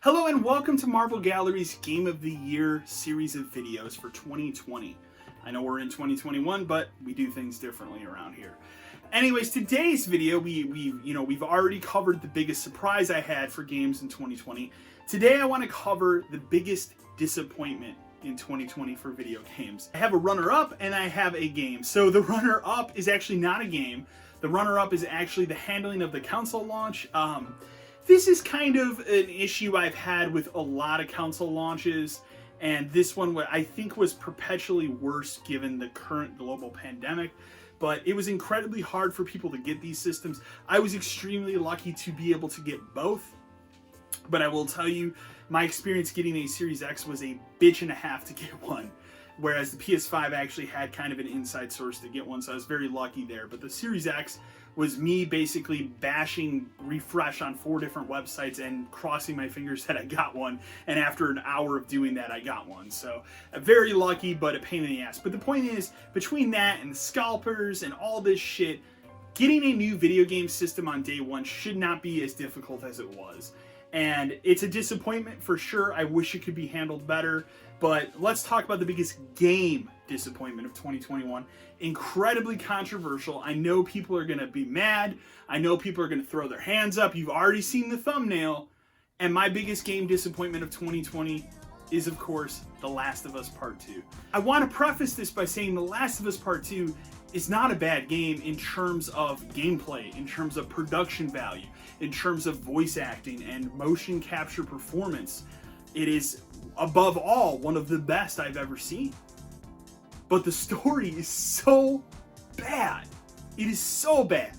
Hello and welcome to Marvel Gallery's Game of the Year series of videos for 2020. I know we're in 2021, but we do things differently around here. Anyways, today's video, we've already covered the biggest surprise I had for games in 2020. Today I want to cover the biggest disappointment in 2020 for video games. I have a runner-up and I have a game. So the runner-up is actually not a game. The runner-up is actually the handling of the console launch. This is kind of an issue I've had with a lot of console launches, and this one I think was perpetually worse given the current global pandemic. But it was incredibly hard for people to get these systems. I was extremely lucky to be able to get both, but I will tell you, my experience getting a Series X was a bitch and a half to get one, whereas the PS5 actually had kind of an inside source to get one, so I was very lucky there. But the Series X was me basically bashing refresh on 4 different websites and crossing my fingers that I got one, and after an hour of doing that, I got one. So very lucky, but a pain in the ass. But the point is, between that and the scalpers and all this shit, getting a new video game system on day one should not be as difficult as it was. And it's a disappointment for sure. I wish it could be handled better. But let's talk about the biggest game disappointment of 2021. Incredibly controversial. I know people are going to be mad. I know people are going to throw their hands up. You've already seen the thumbnail. And my biggest game disappointment of 2020 is, of course, The Last of Us Part 2. I want to preface this by saying The Last of Us Part 2 is not a bad game in terms of gameplay, in terms of production value, in terms of voice acting and motion capture performance. It is, above all, one of the best I've ever seen. But the story is so bad. It is so bad.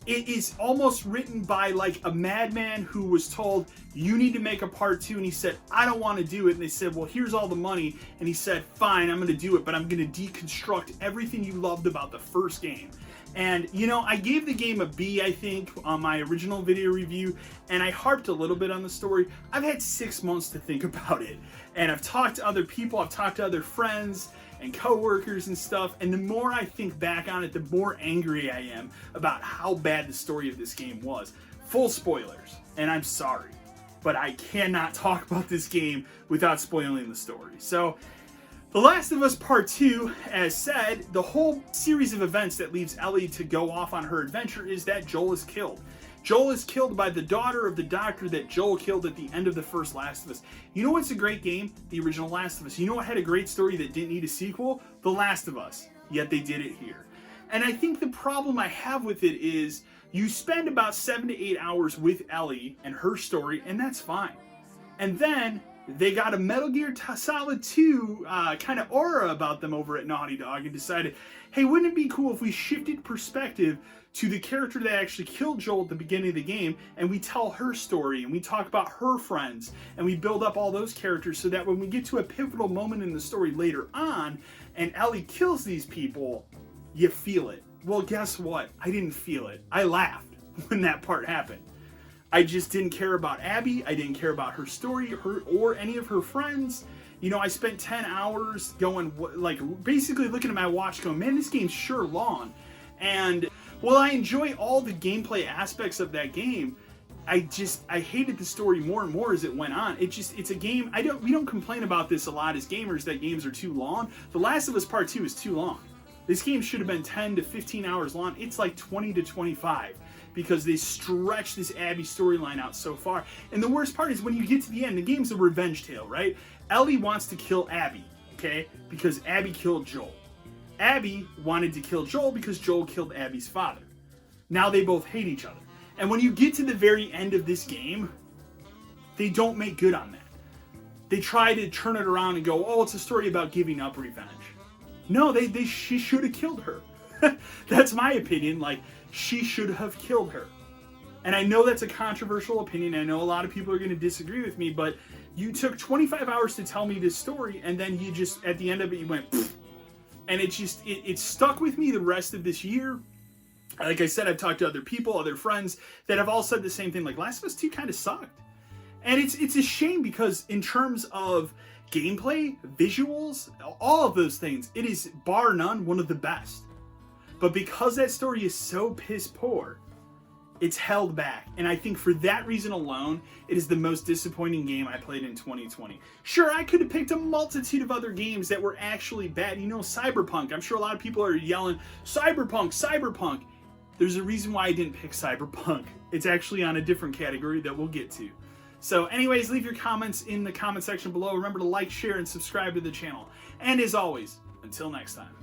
It is almost written by like a madman who was told, you need to make a part 2, and he said, I don't want to do it. And they said, well, here's all the money. And he said, fine, I'm going to do it, but I'm going to deconstruct everything you loved about the first game. And, you know, I gave the game a B, I think, on my original video review, and I harped a little bit on the story. I've had 6 months to think about it, and I've talked to other people, I've talked to other friends and coworkers and stuff, and the more I think back on it, the more angry I am about how bad the story of this game was. Full spoilers, and I'm sorry, but I cannot talk about this game without spoiling the story. So, The Last of Us Part 2, as said, the whole series of events that leaves Ellie to go off on her adventure is that Joel is killed. Joel is killed by the daughter of the doctor that Joel killed at the end of the first Last of Us. You know what's a great game? The original Last of Us. You know what had a great story that didn't need a sequel? The Last of Us. Yet they did it here. And I think the problem I have with it is you spend about 7 to 8 hours with Ellie and her story, and that's fine. And then they got a Metal Gear Solid 2 kind of aura about them over at Naughty Dog and decided, hey, wouldn't it be cool if we shifted perspective to the character that actually killed Joel at the beginning of the game, and we tell her story, and we talk about her friends, and we build up all those characters so that when we get to a pivotal moment in the story later on, and Ellie kills these people, you feel it. Well, guess what? I didn't feel it. I laughed when that part happened. I just didn't care about Abby. I didn't care about her story, or any of her friends. You know, I spent 10 hours going, like, basically looking at my watch going, man, this game's sure long. And while I enjoy all the gameplay aspects of that game, I hated the story more and more as it went on. It's a game, we don't complain about this a lot as gamers, that games are too long. The Last of Us Part 2 is too long. This game should have been 10 to 15 hours long. It's like 20 to 25. Because they stretch this Abby storyline out so far. And the worst part is when you get to the end, the game's a revenge tale, right? Ellie wants to kill Abby, okay? Because Abby killed Joel. Abby wanted to kill Joel because Joel killed Abby's father. Now they both hate each other. And when you get to the very end of this game, they don't make good on that. They try to turn it around and go, oh, it's a story about giving up revenge. No, she should have killed her. That's my opinion. Like, she should have killed her. And I know that's a controversial opinion. I know a lot of people are going to disagree with me, but you took 25 hours to tell me this story, and then you just, at the end of it, you went, pfft. And it stuck with me the rest of this year. Like I said, I've talked to other people, other friends, that have all said the same thing. Like, Last of Us 2 kind of sucked. And it's a shame because in terms of gameplay, visuals, all of those things, it is, bar none, one of the best. But because that story is so piss poor, It's held back, and I think for that reason alone, it is the most disappointing game I played in 2020. Sure, I could have picked a multitude of other games that were actually bad. You know, Cyberpunk. I'm sure a lot of people are yelling, Cyberpunk, Cyberpunk. There's a reason why I didn't pick Cyberpunk. It's actually on a different category that we'll get to. So anyways, leave your comments in the comment section below. Remember to like, share, and subscribe to the channel. And as always, until next time.